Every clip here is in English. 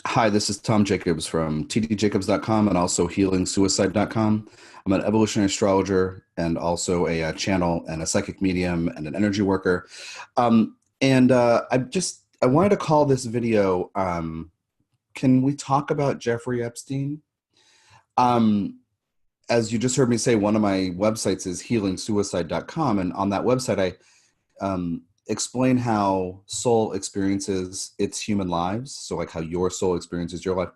Hi, this is Tom Jacobs from tdjacobs.com and also healingsuicide.com. I'm an evolutionary astrologer and also a channel and a psychic medium and an energy worker. I wanted to call this video, can we talk about Jeffrey Epstein? Um, as you just heard me say, one of my websites is healingsuicide.com. And on that website, I explain how soul experiences its human lives. So, like how your soul experiences your life,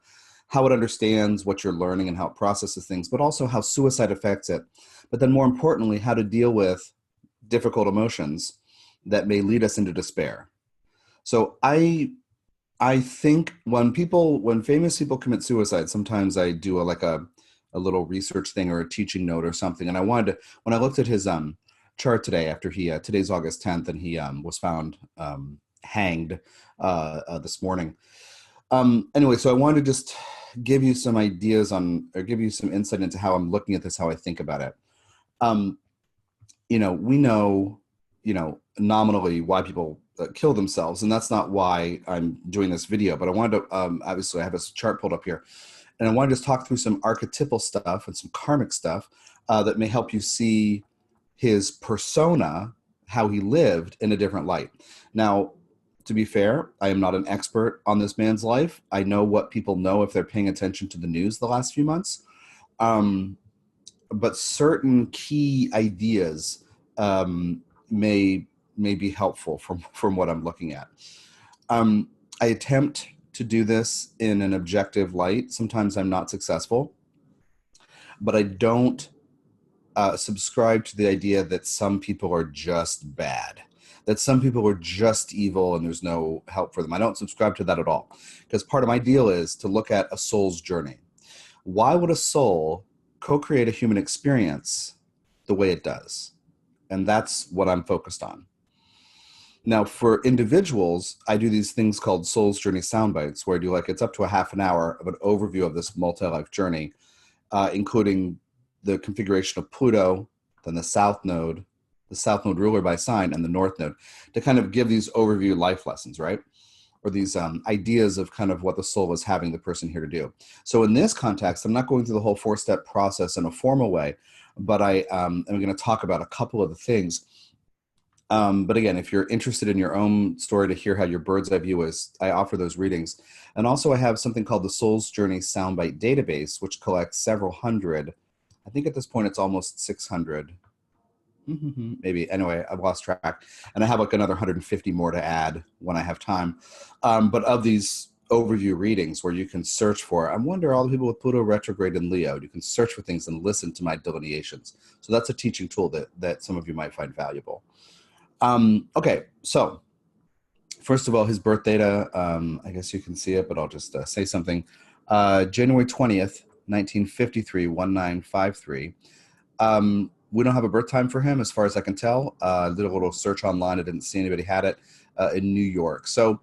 how it understands what you're learning and how it processes things, but also how suicide affects it. But then, more importantly, how to deal with difficult emotions that may lead us into despair. So, I think when famous people commit suicide, sometimes I do a little research thing or a teaching note or something. And I wanted to, when I looked at his chart today, after today's August 10th, and he was found hanged this morning. Anyway, so I wanted to just give you some ideas or give you some insight into how I'm looking at this, how I think about it. Um, we know, nominally why people kill themselves, and that's not why I'm doing this video. But I wanted to, obviously, I have this chart pulled up here, and I wanted to just talk through some archetypal stuff and some karmic stuff that may help you see his persona, how he lived in a different light. Now, to be fair, I am not an expert on this man's life. I know what people know if they're paying attention to the news the last few months. Um, but certain key ideas may be helpful from what I'm looking at. Um, I attempt to do this in an objective light. Sometimes I'm not successful, but I don't subscribe to the idea that some people are just bad, that some people are just evil and there's no help for them. I don't subscribe to that at all, because part of my deal is to look at a soul's journey. Why would a soul co-create a human experience the way it does? And that's what I'm focused on. Now, for individuals, I do these things called Soul's Journey sound bites, where I do it's up to a half an hour of an overview of this multi-life journey, including the configuration of Pluto, then the South Node ruler by sign, and the North Node, to kind of give these overview life lessons, right? Or these ideas of kind of what the soul is having the person here to do. So in this context, I'm not going through the whole 4-step process in a formal way, but I am going to talk about a couple of the things. But again, if you're interested in your own story to hear how your bird's eye view is, I offer those readings. And also I have something called the Soul's Journey Soundbite Database, which collects several hundred. I think at this point it's almost 600. Maybe. Anyway, I've lost track. And I have another 150 more to add when I have time. But of these overview readings where you can search for, I wonder, all the people with Pluto retrograde in Leo, you can search for things and listen to my delineations. So that's a teaching tool that some of you might find valuable. Okay, so first of all, his birth data, I guess you can see it, but I'll just say something. January 20th, 1953, 1953. We don't have a birth time for him, as far as I can tell. I did a little search online. I didn't see anybody had it in New York. So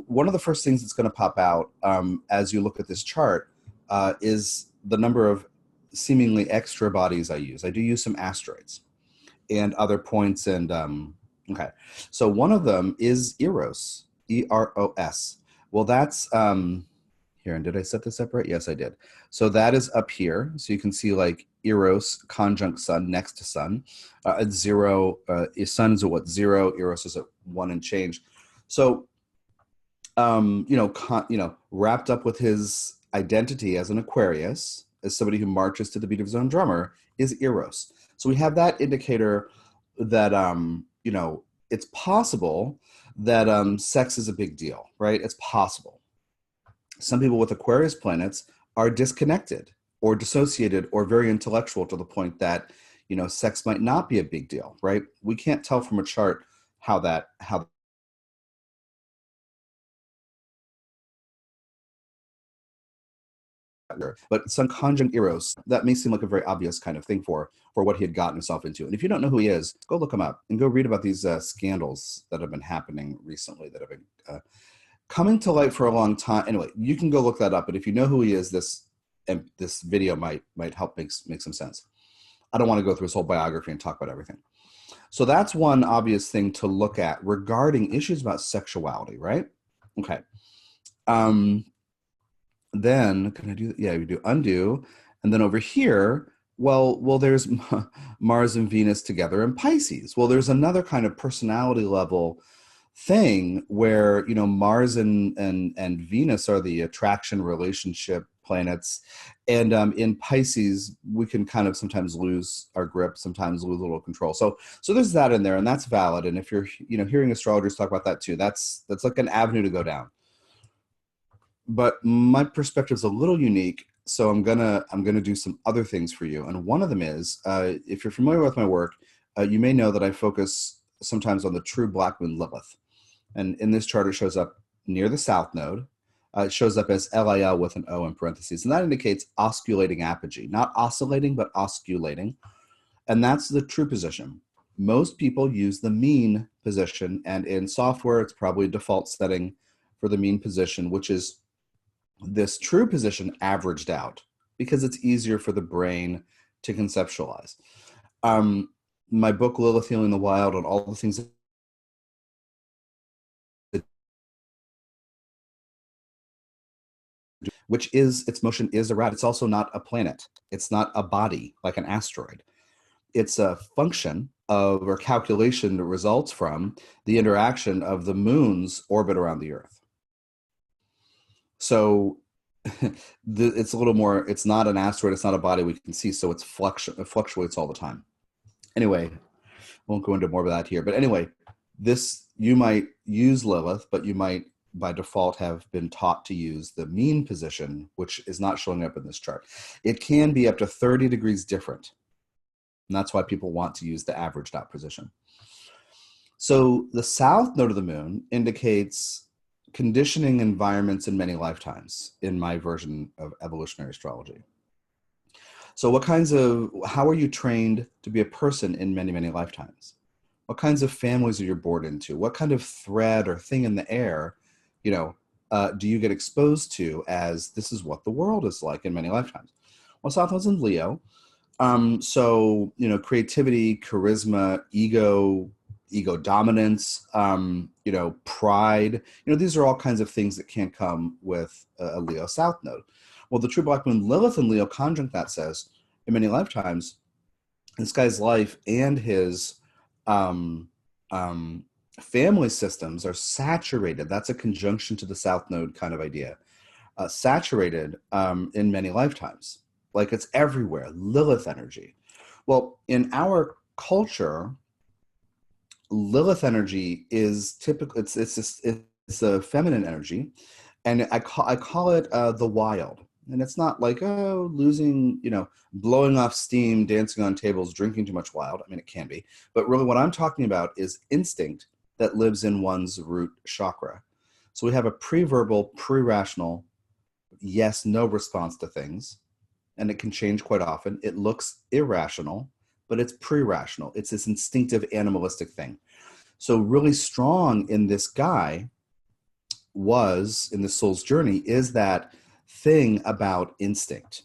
one of the first things that's going to pop out as you look at this chart is the number of seemingly extra bodies I use. I do use some asteroids and other points. And okay, so one of them is Eros, Eros. Well, that's here. And did I set this up right? Yes, I did. So that is up here. So you can see Eros conjunct Sun next to Sun. At 0, Sun is at what, 0? Eros is at 1 and change. So wrapped up with his identity as an Aquarius, as somebody who marches to the beat of his own drummer, is Eros. So we have that indicator that it's possible that sex is a big deal, right? It's possible. Some people with Aquarius planets are disconnected or dissociated or very intellectual to the point that sex might not be a big deal, right? We can't tell from a chart how but Sun conjunct Eros, that may seem like a very obvious kind of thing for what he had gotten himself into. And if you don't know who he is, go look him up and go read about these scandals that have been happening recently, that have been coming to light for a long time. Anyway, you can go look that up. But if you know who he is, this video might help make some sense. I don't want to go through his whole biography and talk about everything. So that's one obvious thing to look at regarding issues about sexuality, right? Okay. Then can I do, yeah, we do undo. And then over here, well, there's Mars and Venus together in Pisces. Well, there's another kind of personality level thing where, Mars and Venus are the attraction relationship planets. And in Pisces, we can kind of sometimes lose our grip, sometimes lose a little control. So there's that in there, and that's valid. And if you're, hearing astrologers talk about that too, that's like an avenue to go down. But my perspective is a little unique, so I'm gonna do some other things for you. And one of them is, if you're familiar with my work, you may know that I focus sometimes on the true black moon Lilith. And in this chart, it shows up near the south node. It shows up as LIL with an O in parentheses, and that indicates osculating apogee, not oscillating, but osculating. And that's the true position. Most people use the mean position, and in software, it's probably a default setting for the mean position, which is this true position averaged out because it's easier for the brain to conceptualize. My book, Lilith Healing the Wild, on all the things that, which is its motion is erratic. It's also not a planet. It's not a body like an asteroid. It's a function of, or calculation that results from the interaction of the moon's orbit around the Earth. So it's a little more, it's not an asteroid, it's not a body we can see, so it fluctuates all the time. Anyway, I won't go into more of that here. But anyway, you might use Lilith, but you might by default have been taught to use the mean position, which is not showing up in this chart. It can be up to 30 degrees different. And that's why people want to use the averaged out position. So the south node of the moon indicates conditioning environments in many lifetimes in my version of evolutionary astrology. So how are you trained to be a person in many, many lifetimes? What kinds of families are you born into? What kind of thread or thing in the air, do you get exposed to as this is what the world is like in many lifetimes? Well, South Node's in Leo. So, creativity, charisma, ego dominance, pride, these are all kinds of things that can come with a Leo South Node. Well, the true black moon Lilith in Leo conjunct that says, in many lifetimes, this guy's life and his family systems are saturated. That's a conjunction to the South Node kind of idea. Saturated in many lifetimes. Like it's everywhere, Lilith energy. Well, in our culture, Lilith energy is typically, it's a feminine energy, and I call it the wild. And it's not like, oh, losing, blowing off steam, dancing on tables, drinking too much wild. I mean, it can be. But really what I'm talking about is instinct that lives in one's root chakra. So we have a pre-verbal, pre-rational, yes, no response to things. And it can change quite often. It looks irrational, but it's pre-rational. It's this instinctive animalistic thing. So really strong in this guy in the soul's journey is that thing about instinct.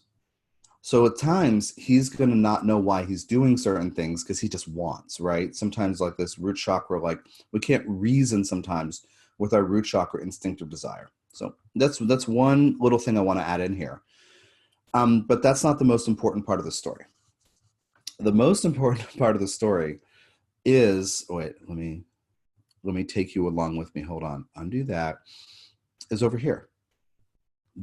So at times he's going to not know why he's doing certain things because he just wants, right? Sometimes like this root chakra, like we can't reason sometimes with our root chakra instinctive desire. So that's one little thing I want to add in here. But that's not the most important part of the story. The most important part of the story is, wait, let me take you along with me. Hold on, undo that. Is over here.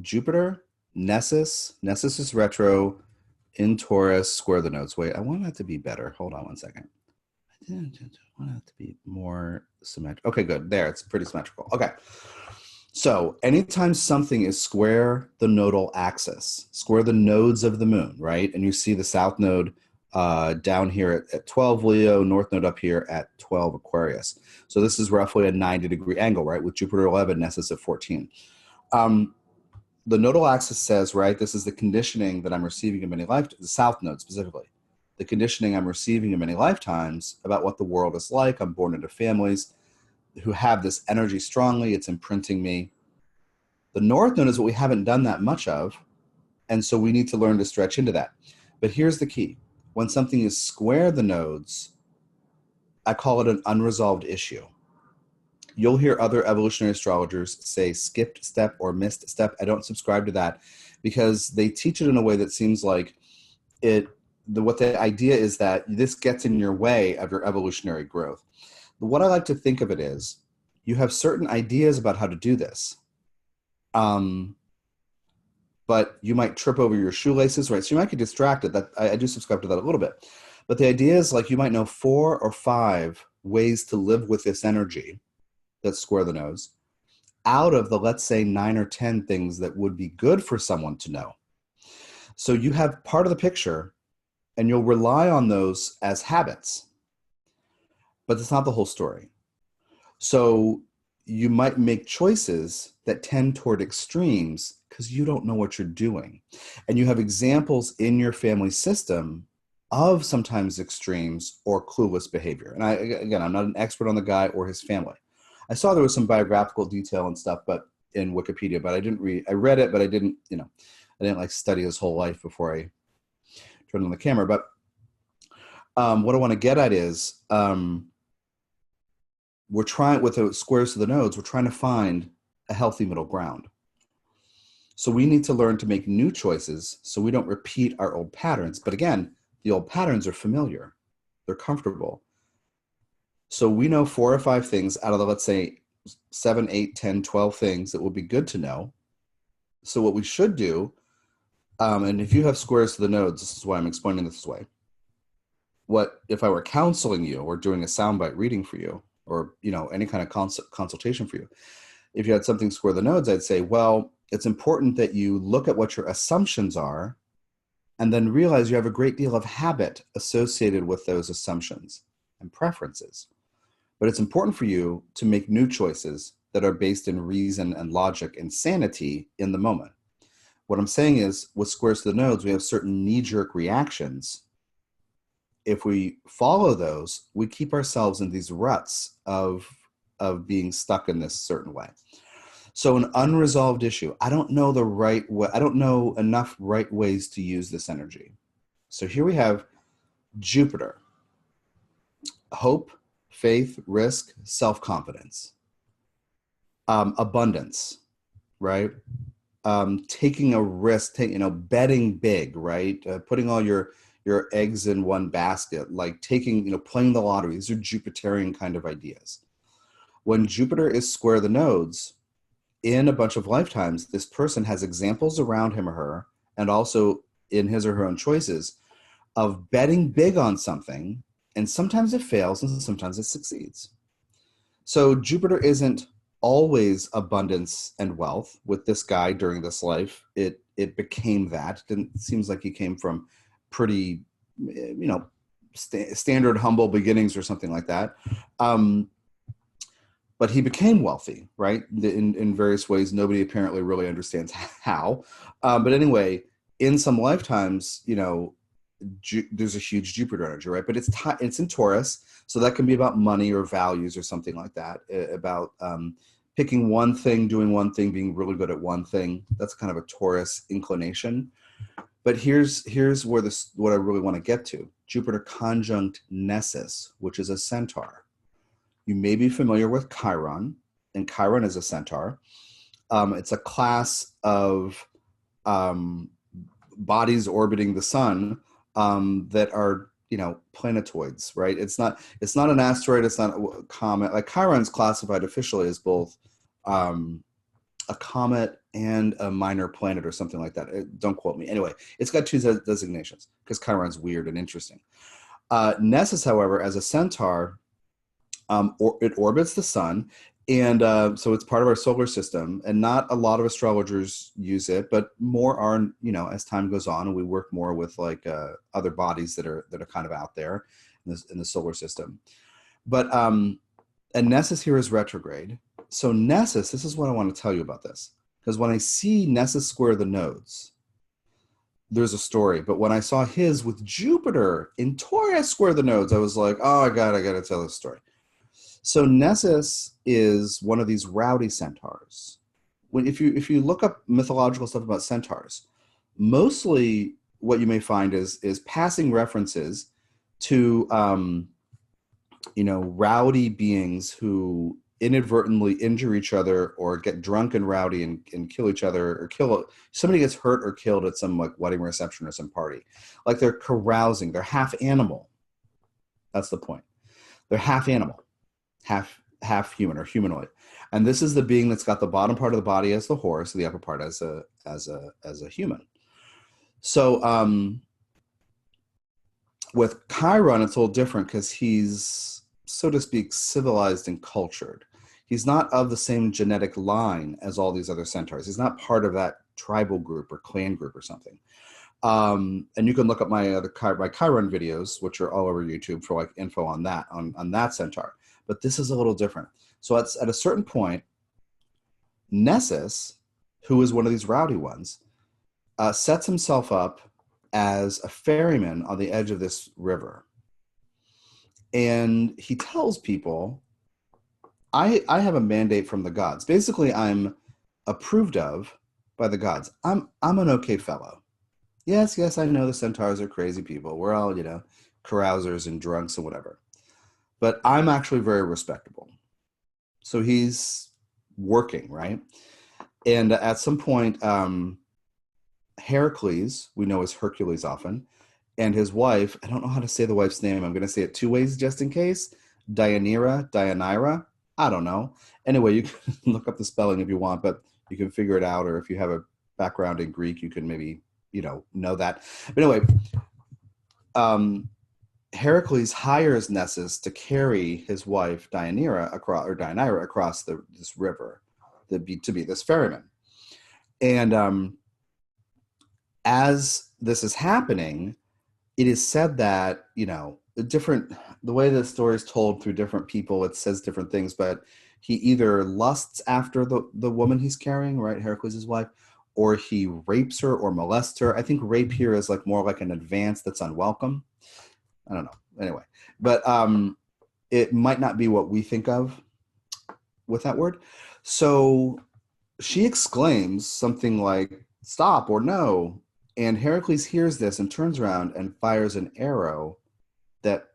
Jupiter, Nessus is retro in Taurus, square the nodes. Wait, I want that to be better. Hold on one second. I want it to be more symmetrical. Okay, good. There, it's pretty symmetrical. Okay. So anytime something is square the nodal axis, square the nodes of the moon, right? And you see the south node down here at 12 Leo, north node up here at 12 Aquarius. So this is roughly a 90-degree angle, right? With Jupiter 11, Nessus at 14. The nodal axis says, right, this is the conditioning that I'm receiving in many lifetimes, the south node specifically. The conditioning I'm receiving in many lifetimes about what the world is like. I'm born into families who have this energy strongly. It's imprinting me. The north node is what we haven't done that much of, and so we need to learn to stretch into that. But here's the key. When something is square the nodes, I call it an unresolved issue. You'll hear other evolutionary astrologers say skipped step or missed step. I don't subscribe to that because they teach it in a way that seems like what the idea is that this gets in your way of your evolutionary growth. What I like to think of it is you have certain ideas about how to do this. But you might trip over your shoelaces, right? So you might get distracted. That I do subscribe to that a little bit. But the idea is like you might know 4 or 5 ways to live with this energy that's square the nose out of the, let's say, 9 or 10 things that would be good for someone to know. So you have part of the picture and you'll rely on those as habits, but that's not the whole story. So you might make choices that tend toward extremes because you don't know what you're doing. And you have examples in your family system of sometimes extremes or clueless behavior. And I'm not an expert on the guy or his family. I saw there was some biographical detail and stuff, but in Wikipedia, but I read it, but I didn't like study his whole life before I turned on the camera. But what I want to get at is, we're trying, with the squares to the nodes, we're trying to find a healthy middle ground. So we need to learn to make new choices so we don't repeat our old patterns. But again, the old patterns are familiar. They're comfortable. So we know 4 or 5 things out of the, let's say, 7, 8, 10, 12 things that would be good to know. So what we should do, and if you have squares to the nodes, this is why I'm explaining this way. What if I were counseling you or doing a soundbite reading for you, or any kind of consultation for you? If you had something square the nodes, I'd say, well, it's important that you look at what your assumptions are and then realize you have a great deal of habit associated with those assumptions and preferences. But it's important for you to make new choices that are based in reason and logic and sanity in the moment. What I'm saying is, with squares to the nodes, we have certain knee-jerk reactions. If we follow those, we keep ourselves in these ruts of being stuck in this certain way. So an unresolved issue, I don't know the right way, I don't know enough right ways to use this energy. So here we have Jupiter: hope, faith, risk, self-confidence, abundance, right? Taking a risk, betting big, right? Putting all your eggs in one basket, like playing the lottery. These are Jupiterian kind of ideas. When Jupiter is square the nodes, in a bunch of lifetimes, this person has examples around him or her, and also in his or her own choices, of betting big on something, and sometimes it fails and sometimes it succeeds. So Jupiter isn't always abundance and wealth. With this guy during this life, it became that. It seems like he came from pretty, standard humble beginnings or something like that. But he became wealthy, right? In various ways. Nobody apparently really understands how. But anyway, in some lifetimes, there's a huge Jupiter energy, right? But it's in Taurus, so that can be about money or values or something like that. About picking one thing, doing one thing, being really good at one thing. That's kind of a Taurus inclination. But here's where what I really want to get to: Jupiter conjunct Nessus, which is a centaur. You may be familiar with Chiron, and Chiron is a centaur. It's a class of bodies orbiting the sun that are, planetoids, right? It's not an asteroid. It's not a comet. Like Chiron's classified officially as both a comet and a minor planet or something like that. Don't quote me. Anyway, it's got 2 designations because Chiron's weird and interesting. Nessus, however, as a centaur, it orbits the sun, and so it's part of our solar system, and not a lot of astrologers use it, but more are, as time goes on and we work more with other bodies that are kind of out there in the solar system. But and Nessus here is retrograde. So Nessus, this is what I want to tell you about this, because when I see Nessus square the nodes, there's a story. But when I saw his with Jupiter in Taurus square the nodes, I was like, oh, I got to tell this story. So Nessus is one of these rowdy centaurs. If you look up mythological stuff about centaurs, mostly what you may find is passing references to rowdy beings who inadvertently injure each other or get drunk and rowdy and kill each other, or somebody gets hurt or killed at some like wedding reception or some party. Like they're carousing, they're half animal. That's the point. They're half animal, half human or humanoid. And this is the being that's got the bottom part of the body as the horse, the upper part as a human. So with Chiron, it's a little different because he's, so to speak, civilized and cultured. He's not of the same genetic line as all these other centaurs. He's not part of that tribal group or clan group or something. And you can look up my Chiron videos, which are all over YouTube, for like info on that centaur. But this is a little different. So at a certain point, Nessus, who is one of these rowdy ones, sets himself up as a ferryman on the edge of this river. And he tells people, I have a mandate from the gods. Basically, I'm approved of by the gods. I'm an okay fellow. Yes, I know the centaurs are crazy people. We're all, carousers and drunks and whatever. But I'm actually very respectable. So he's working, right? And at some point, Heracles, we know as Hercules often, and his wife, I don't know how to say the wife's name. I'm going to say it two ways just in case. Deianira, I don't know. Anyway, you can look up the spelling if you want, but you can figure it out. Or if you have a background in Greek, you can maybe, know that. But anyway, Heracles hires Nessus to carry his wife Deianira across this river, to be this ferryman. And as this is happening, it is said that, the way the story is told through different people, it says different things, but he either lusts after the woman he's carrying, right, Heracles' wife, or he rapes her or molests her. I think rape here is like more like an advance that's unwelcome. I don't know. Anyway, but it might not be what we think of with that word. So she exclaims something like, "Stop," or "No." And Heracles hears this and turns around and fires an arrow that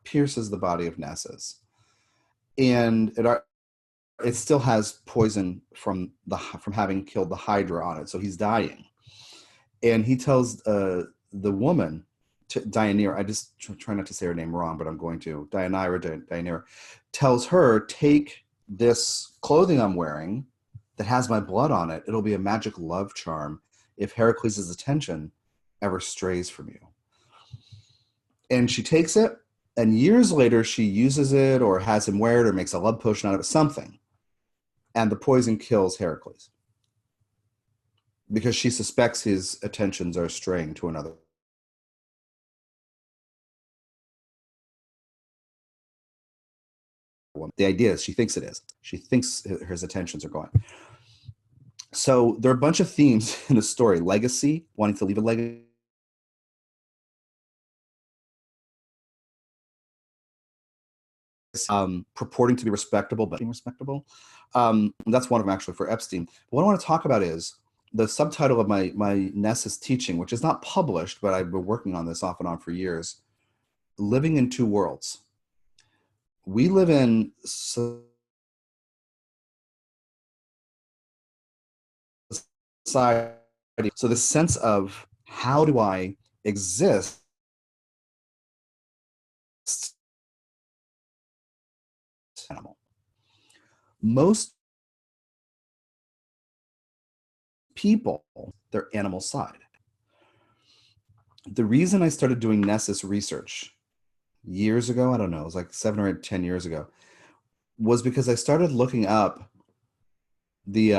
pierces the body of Nessus. And it still has poison from having killed the Hydra on it. So he's dying. And he tells the woman, Deianira, I just try not to say her name wrong, but I'm going to. Deianira tells her, "Take this clothing I'm wearing that has my blood on it. It'll be a magic love charm if Heracles' attention ever strays from you." And she takes it, and years later she uses it or has him wear it or makes a love potion out of it, something. And the poison kills Heracles because she suspects his attentions are straying to another woman. The idea is she thinks it is. She thinks his attentions are going. So there are a bunch of themes in the story. Legacy, wanting to leave a legacy. Purporting to be respectable, but being respectable. That's one of them actually for Epstein. What I want to talk about is the subtitle of my Nessus teaching, which is not published, but I've been working on this off and on for years. Living in Two Worlds. We live in society. So the sense of how do I exist animal. Most people, their animal side. The reason I started doing Nessus research years ago, I don't know, it was like 7 or 10 years ago, was because I started looking up the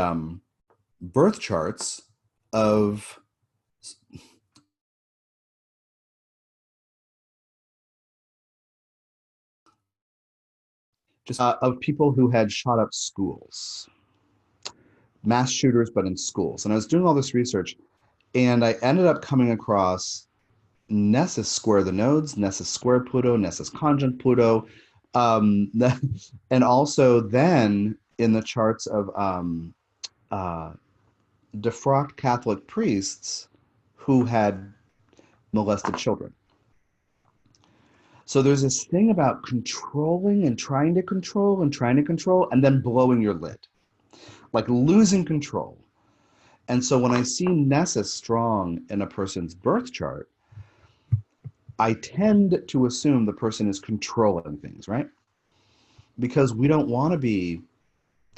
birth charts of of people who had shot up schools, mass shooters, but in schools. And I was doing all this research, and I ended up coming across Nessus square the nodes, Nessus square Pluto, Nessus conjunct Pluto, and also then in the charts of defrocked Catholic priests who had molested children. So there's this thing about controlling and trying to control and trying to control and then blowing your lid, like losing control. And so when I see Nessus strong in a person's birth chart, I tend to assume the person is controlling things, right? Because we don't want to be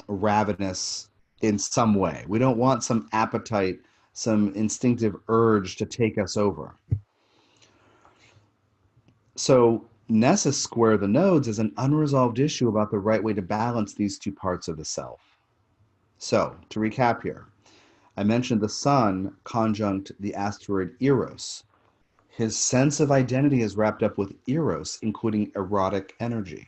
ravenous in some way. We don't want some appetite, some instinctive urge to take us over. So Nessus square the nodes is an unresolved issue about the right way to balance these two parts of the self. So to recap here, I mentioned the sun conjunct the asteroid Eros. His sense of identity is wrapped up with Eros, including erotic energy.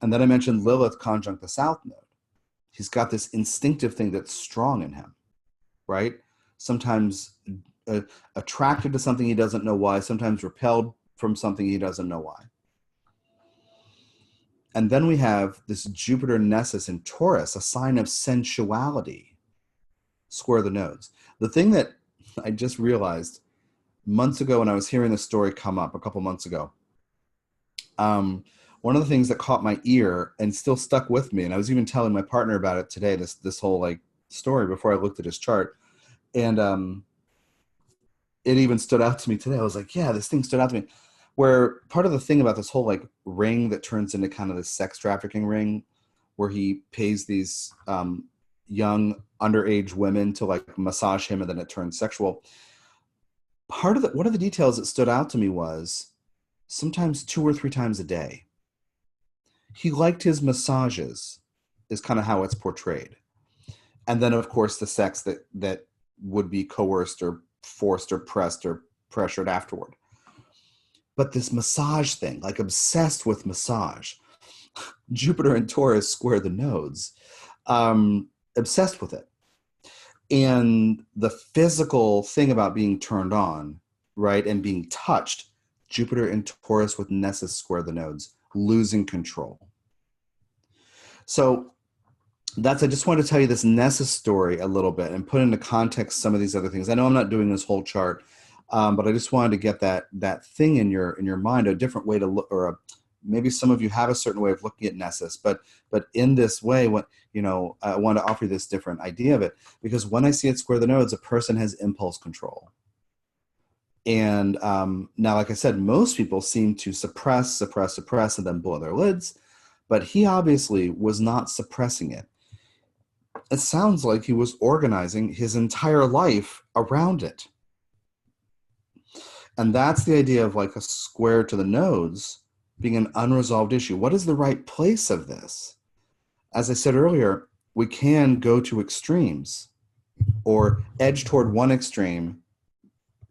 And then I mentioned Lilith conjunct the south node. He's got this instinctive thing that's strong in him, right? Sometimes attracted to something he doesn't know why, sometimes repelled from something he doesn't know why. And then we have this Jupiter Nessus in Taurus, a sign of sensuality, square the nodes. The thing that I just realized months ago when I was hearing this story come up a couple months ago, one of the things that caught my ear and still stuck with me, and I was even telling my partner about it today, this whole like story before I looked at his chart, and it even stood out to me today. I was like, yeah, this thing stood out to me. Where part of the thing about this whole like ring that turns into kind of this sex trafficking ring, where he pays these young underage women to like massage him and then it turns sexual. One of the details that stood out to me was sometimes 2 or 3 times a day. He liked his massages, is kind of how it's portrayed. And then of course the sex that would be coerced or forced or pressed or pressured afterward. But this massage thing, like obsessed with massage, Jupiter and Taurus square the nodes, obsessed with it. And the physical thing about being turned on, right, and being touched, Jupiter and Taurus with Nessus square the nodes, losing control. So I just wanted to tell you this Nessus story a little bit and put into context some of these other things. I know I'm not doing this whole chart, but I just wanted to get that thing in your mind, a different way to look, or maybe some of you have a certain way of looking at Nessus, but in this way, I want to offer you this different idea of it, because when I see it square the nodes, a person has impulse control. And now, like I said, most people seem to suppress, and then blow their lids, but he obviously was not suppressing it. It sounds like he was organizing his entire life around it. And that's the idea of like a square to the nodes being an unresolved issue. What is the right place of this? As I said earlier, we can go to extremes or edge toward one extreme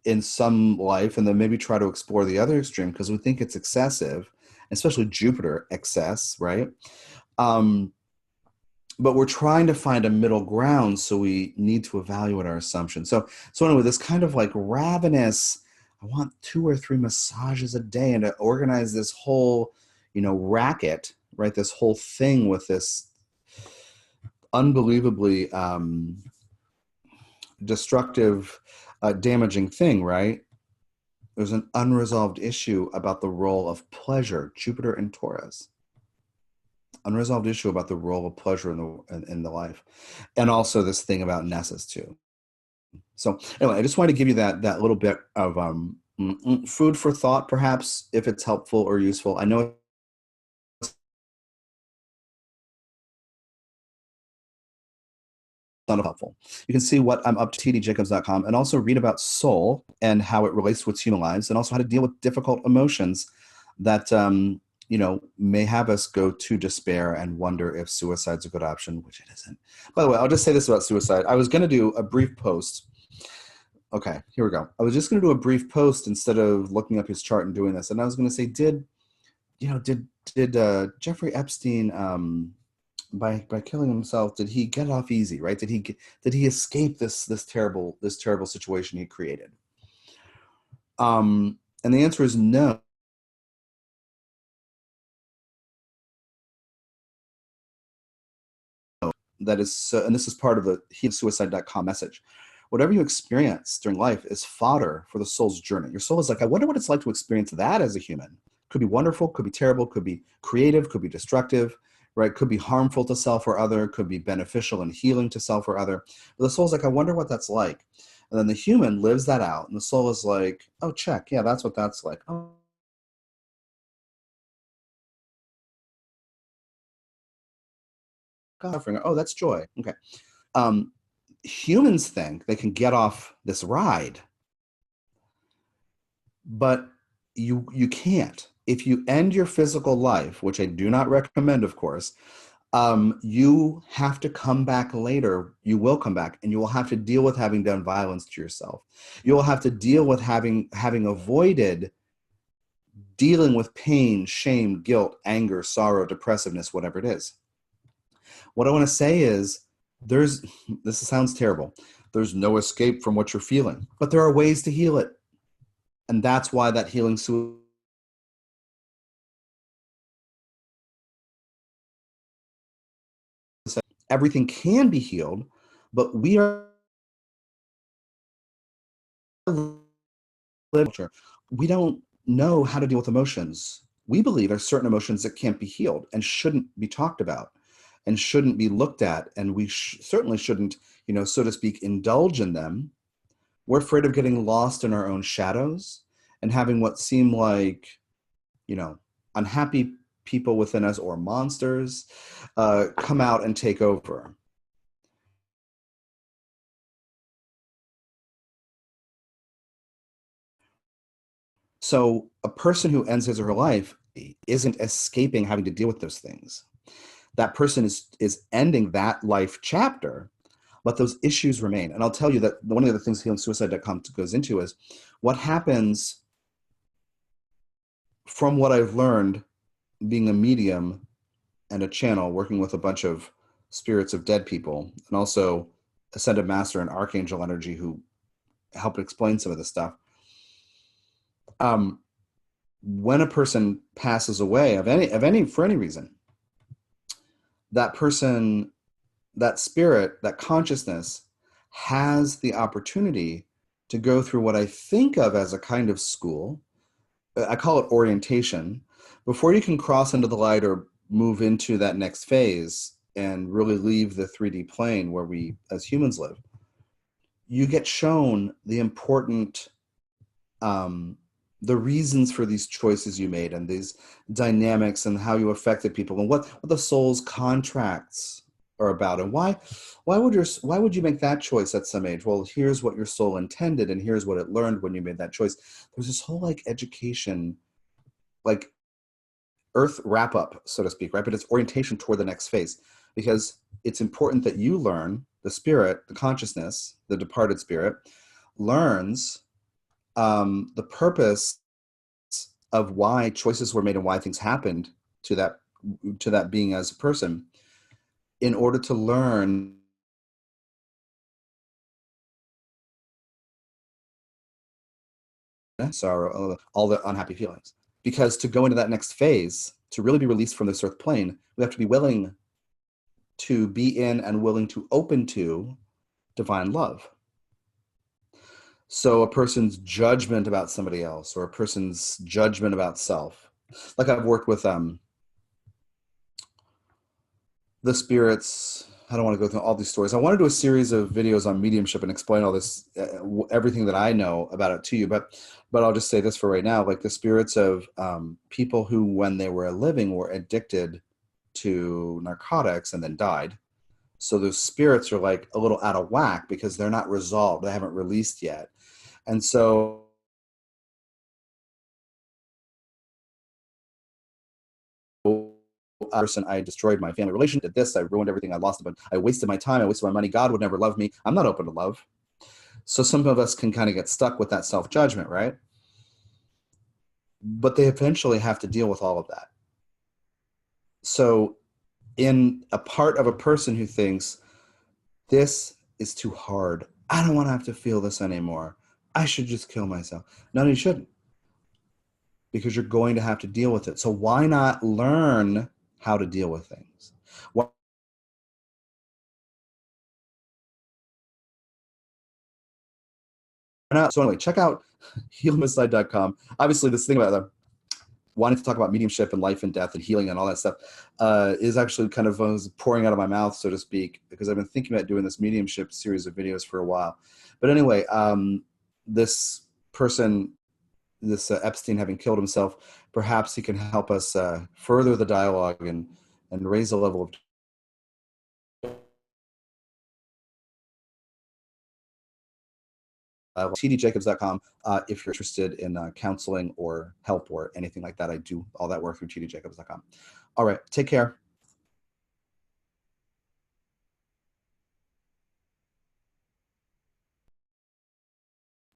in some life and then maybe try to explore the other extreme because we think it's excessive, especially Jupiter excess, right? But we're trying to find a middle ground, so we need to evaluate our assumptions. So anyway, this kind of like ravenous, I want 2 or 3 massages a day and to organize this whole, racket, right? This whole thing with this unbelievably destructive, damaging thing, right? There's an unresolved issue about the role of pleasure, Jupiter and Taurus. Unresolved issue about the role of pleasure in the life, and also this thing about Nessus too. So anyway, I just wanted to give you that little bit of food for thought, perhaps, if it's helpful or useful. I know it's not helpful. You can see what I'm up to tdjacobs.com and also read about soul and how it relates to its human lives, and also how to deal with difficult emotions that may have us go to despair and wonder if suicide's a good option, which it isn't. By the way, I'll just say this about suicide. I was going to do a brief post. Okay, here we go. I was just going to do a brief post instead of looking up his chart and doing this. And I was going to say, did Jeffrey Epstein, by killing himself, did he get off easy, right? Did he escape this terrible situation he created? And the answer is no. That is, and this is part of the heatofsuicide.com message, whatever you experience during life is fodder for the soul's journey. Your soul is like, I wonder what it's like to experience that as a human. Could be wonderful, could be terrible, could be creative, could be destructive, right? Could be harmful to self or other, could be beneficial and healing to self or other. But the soul's like, I wonder what that's like. And then the human lives that out, and the soul is like, oh, check. Yeah, that's what that's like. Oh, suffering. Oh, that's joy. Okay. Um, Humans think they can get off this ride, but you can't. If you end your physical life, which I do not recommend, of course, you have to come back later. You will come back, and you will have to deal with having done violence to yourself. You will have to deal with having avoided dealing with pain, shame, guilt, anger, sorrow, depressiveness, whatever it is. What I want to say is this sounds terrible. There's no escape from what you're feeling, but there are ways to heal it. And that's why that healing suicide, everything can be healed, but we are literature. We don't know how to deal with emotions. We believe there's certain emotions that can't be healed and shouldn't be talked about and shouldn't be looked at. And we certainly shouldn't, so to speak, indulge in them. We're afraid of getting lost in our own shadows and having what seem like, unhappy people within us or monsters come out and take over. So a person who ends his or her life isn't escaping having to deal with those things. That person is ending that life chapter, but those issues remain. And I'll tell you that one of the things healingsuicide.com goes into is what happens from what I've learned being a medium and a channel, working with a bunch of spirits of dead people, and also ascended master and archangel energy who helped explain some of this stuff. When a person passes away for any reason, that person, that spirit, that consciousness has the opportunity to go through what I think of as a kind of school. I call it orientation. Before you can cross into the light or move into that next phase and really leave the 3D plane where we as humans live, you get shown the important the reasons for these choices you made and these dynamics and how you affected people and what the soul's contracts are about and why would you make that choice at some age? Well, here's what your soul intended and here's what it learned when you made that choice. There's this whole education, earth wrap up, so to speak, right? But it's orientation toward the next phase, because it's important that you learn, the spirit, the consciousness, the departed spirit learns the purpose of why choices were made and why things happened to that being as a person, in order to learn sorrow, all the unhappy feelings. Because to go into that next phase, to really be released from this earth plane, we have to be willing to be in and willing to open to divine love. So a person's judgment about somebody else or a person's judgment about self, like I've worked with the spirits. I don't want to go through all these stories. I want to do a series of videos on mediumship and explain all this, everything that I know about it to you. But I'll just say this for right now: like the spirits of people who, when they were living, were addicted to narcotics and then died. So those spirits are like a little out of whack because they're not resolved; they haven't released yet, and so. Person, I destroyed my family relationship, did this, I ruined everything, I lost it, I wasted my time, I wasted my money, God would never love me, I'm not open to love. So some of us can kind of get stuck with that self-judgment, right? But they eventually have to deal with all of that. So in a part of a person who thinks, this is too hard, I don't want to have to feel this anymore, I should just kill myself. No, you shouldn't, because you're going to have to deal with it. So why not learn how to deal with things? Why So anyway, check out healingsuicide.com. Obviously, this thing about wanting to talk about mediumship and life and death and healing and all that stuff is actually kind of pouring out of my mouth, so to speak, because I've been thinking about doing this mediumship series of videos for a while. But anyway, this person, this Epstein having killed himself, perhaps he can help us further the dialogue and raise the level of tdjacobs.com if you're interested in counseling or help or anything like that. I do all that work through tdjacobs.com. All right, take care.